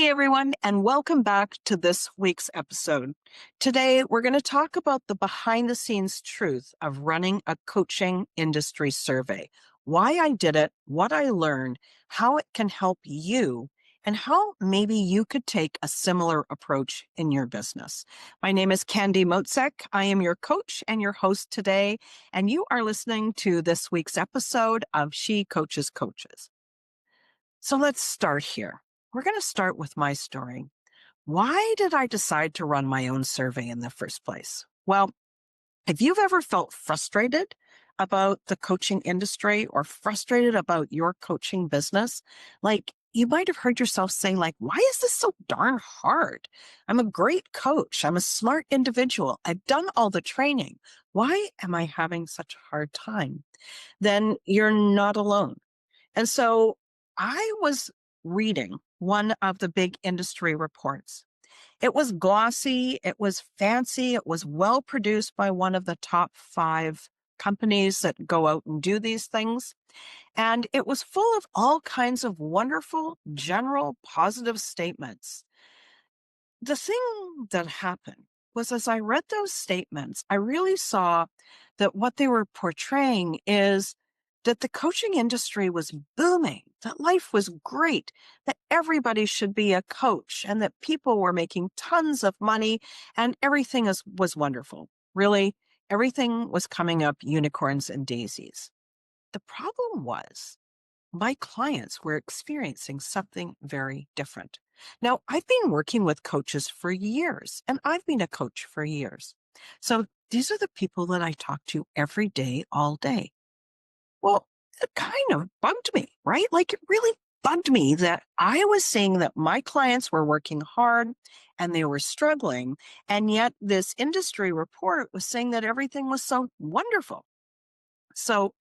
Hey everyone, and welcome back to this week's episode. Today, we're going to talk about the behind the scenes truth of running a coaching industry survey, why I did it, what I learned, how it can help you, and how maybe you could take a similar approach in your business. My name is Candy Motzek. I am your coach and your host today, and you are listening to this week's episode of She Coaches Coaches. So let's start here. We're going to start with my story. Why did I decide to run my own survey in the first place? Well, if you've ever felt frustrated about the coaching industry or frustrated about your coaching business, like you might have heard yourself saying, like, why is this so darn hard? I'm a great coach. I'm a smart individual. I've done all the training. Why am I having such a hard time? Then you're not alone. And so I was reading one of the big industry reports. It was glossy, it was fancy, it was well produced by one of the top 5 companies that go out and do these things. And it was full of all kinds of wonderful, general, positive statements. The thing that happened was as I read those statements, I really saw that what they were portraying is that the coaching industry was booming, that life was great, that everybody should be a coach, and that people were making tons of money and everything was wonderful. Really, everything was coming up unicorns and daisies. The problem was my clients were experiencing something very different. Now, I've been working with coaches for years, and I've been a coach for years. So these are the people that I talk to every day, all day. Well, it kind of bugged me, right? Like it really bugged me that I was seeing that my clients were working hard and they were struggling. And yet this industry report was saying that everything was so wonderful. So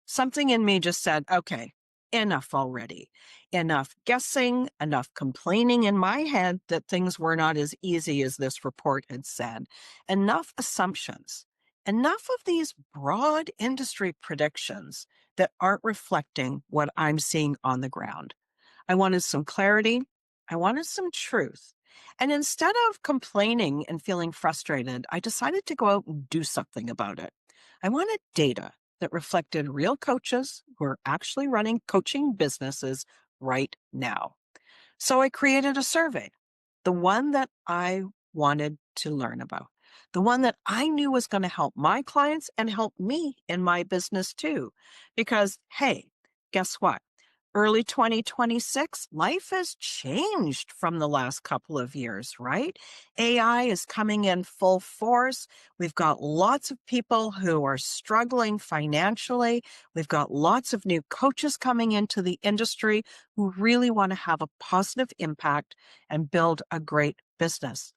something in me just said, okay, enough already. Enough guessing, enough complaining in my head that things were not as easy as this report had said. Enough assumptions. Enough of these broad industry predictions that aren't reflecting what I'm seeing on the ground. I wanted some clarity. I wanted some truth. And instead of complaining and feeling frustrated, I decided to go out and do something about it. I wanted data that reflected real coaches who are actually running coaching businesses right now. So I created a survey, the one that I wanted to learn about, the one that I knew was going to help my clients and help me in my business too. Because, hey, guess what? Early 2026, life has changed from the last couple of years, right? AI is coming in full force. We've got lots of people who are struggling financially. We've got lots of new coaches coming into the industry who really want to have a positive impact and build a great business.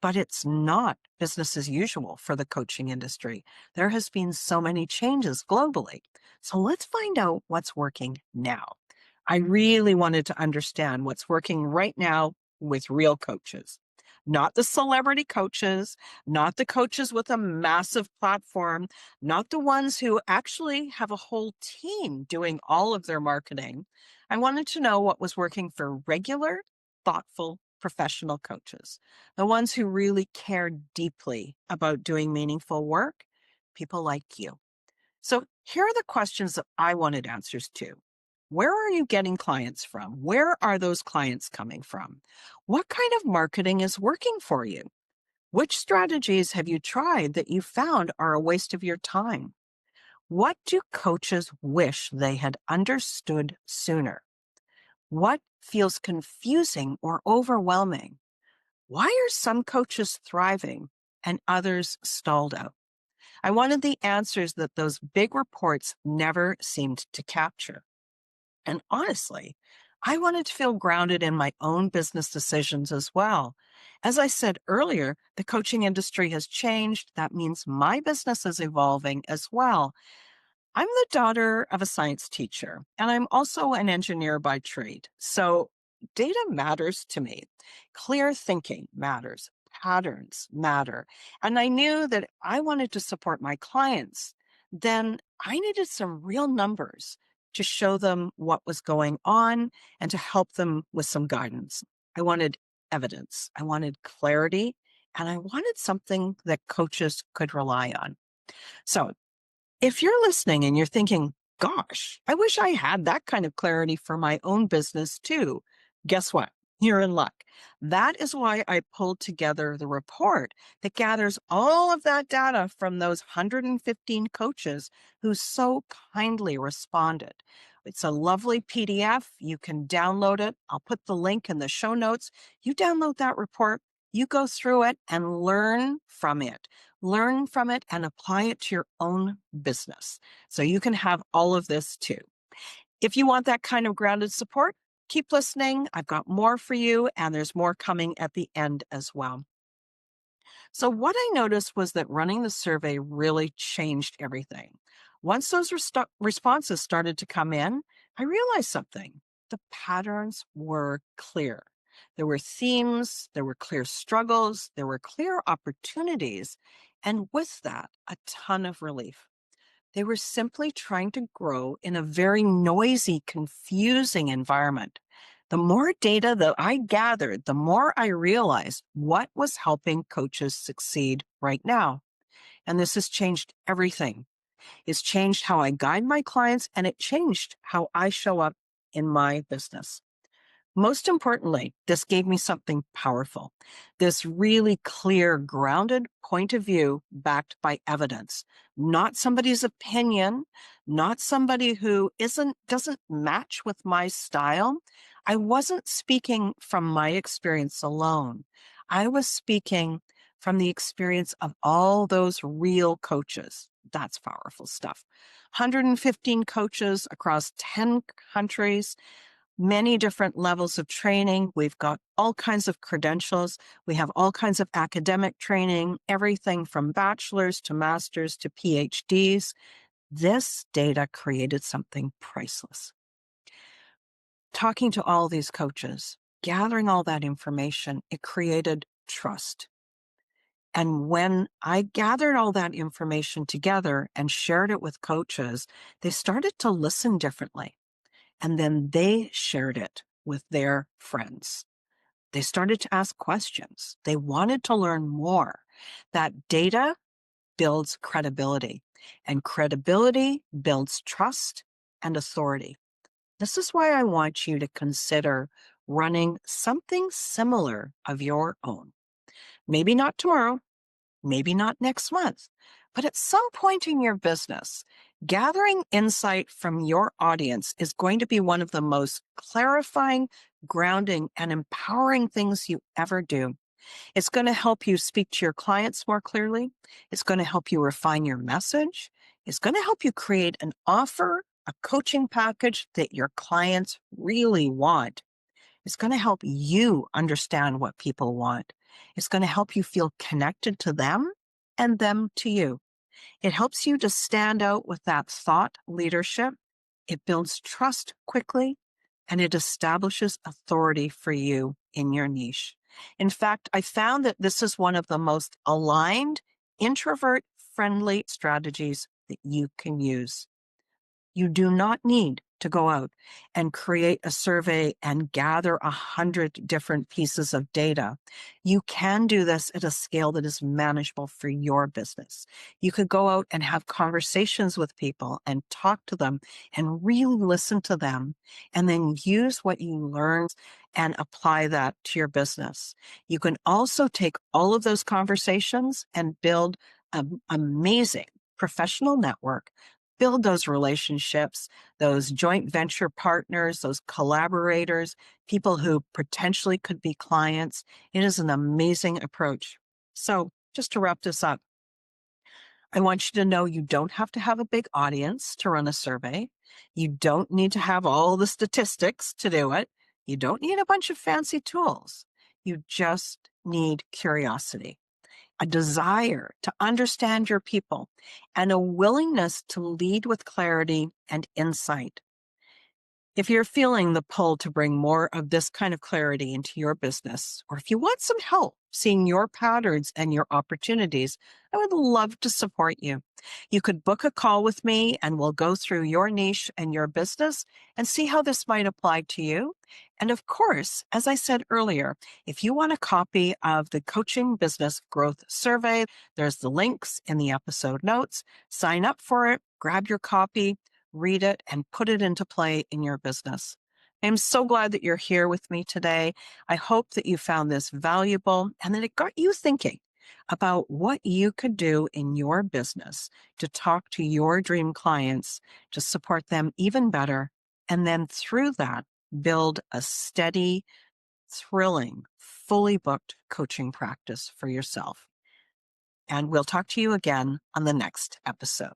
But it's not business as usual for the coaching industry. There has been so many changes globally. So let's find out what's working now. I really wanted to understand what's working right now with real coaches, not the celebrity coaches, not the coaches with a massive platform, not the ones who actually have a whole team doing all of their marketing. I wanted to know what was working for regular, thoughtful, professional coaches, the ones who really care deeply about doing meaningful work, people like you. So here are the questions that I wanted answers to. Where are you getting clients from? Where are those clients coming from? What kind of marketing is working for you? Which strategies have you tried that you found are a waste of your time? What do coaches wish they had understood sooner? What feels confusing or overwhelming? Why are some coaches thriving and others stalled out? I wanted the answers that those big reports never seemed to capture. And honestly, I wanted to feel grounded in my own business decisions as well. As I said earlier, the coaching industry has changed. That means my business is evolving as well. I'm the daughter of a science teacher, and I'm also an engineer by trade. So data matters to me. Clear thinking matters. Patterns matter. And I knew that if I wanted to support my clients, then I needed some real numbers to show them what was going on and to help them with some guidance. I wanted evidence. I wanted clarity. And I wanted something that coaches could rely on. So if you're listening and you're thinking, gosh, I wish I had that kind of clarity for my own business too, guess what? You're in luck. That is why I pulled together the report that gathers all of that data from those 115 coaches who so kindly responded. It's a lovely PDF. You can download it. I'll put the link in the show notes. You download that report, you go through it and learn from it. Learn from it and apply it to your own business. So you can have all of this too. If you want that kind of grounded support, keep listening. I've got more for you, and there's more coming at the end as well. So, what I noticed was that running the survey really changed everything. Once those responses started to come in, I realized something. The patterns were clear. There were themes, there were clear struggles, there were clear opportunities, and with that, a ton of relief. They were simply trying to grow in a very noisy, confusing environment. The more data that I gathered, the more I realized what was helping coaches succeed right now. And this has changed everything. It's changed how I guide my clients, and it changed how I show up in my business. Most importantly, this gave me something powerful. This really clear, grounded point of view backed by evidence, not somebody's opinion, not somebody who doesn't match with my style. I wasn't speaking from my experience alone. I was speaking from the experience of all those real coaches. That's powerful stuff. 115 coaches across 10 countries, many different levels of training. We've got all kinds of credentials. We have all kinds of academic training, everything from bachelor's to master's to PhDs. This data created something priceless. Talking to all these coaches, gathering all that information, it created trust. And when I gathered all that information together and shared it with coaches, they started to listen differently. And then they shared it with their friends. They started to ask questions. They wanted to learn more. That data builds credibility, and credibility builds trust and authority. This is why I want you to consider running something similar of your own. Maybe not tomorrow, maybe not next month, but at some point in your business, gathering insight from your audience is going to be one of the most clarifying, grounding, and empowering things you ever do. It's going to help you speak to your clients more clearly. It's going to help you refine your message. It's going to help you create an offer, a coaching package that your clients really want. It's going to help you understand what people want. It's going to help you feel connected to them and them to you. It helps you to stand out with that thought leadership. It builds trust quickly, and it establishes authority for you in your niche. In fact, I found that this is one of the most aligned, introvert-friendly strategies that you can use. You do not need to go out and create a survey and gather 100 different pieces of data. You can do this at a scale that is manageable for your business. You could go out and have conversations with people and talk to them and really listen to them, and then use what you learn and apply that to your business. You can also take all of those conversations and build an amazing professional network, build those relationships, those joint venture partners, those collaborators, people who potentially could be clients. It is an amazing approach. So just to wrap this up, I want you to know you don't have to have a big audience to run a survey. You don't need to have all the statistics to do it. You don't need a bunch of fancy tools. You just need curiosity, a desire to understand your people, and a willingness to lead with clarity and insight. If you're feeling the pull to bring more of this kind of clarity into your business, or if you want some help seeing your patterns and your opportunities, I would love to support you. You could book a call with me and we'll go through your niche and your business and see how this might apply to you. And of course, as I said earlier, if you want a copy of the Coaching Business Growth Survey, there's the links in the episode notes. Sign up for it, grab your copy, read it, and put it into play in your business. I'm so glad that you're here with me today. I hope that you found this valuable and that it got you thinking about what you could do in your business to talk to your dream clients, to support them even better, and then through that, build a steady, thrilling, fully booked coaching practice for yourself. And we'll talk to you again on the next episode.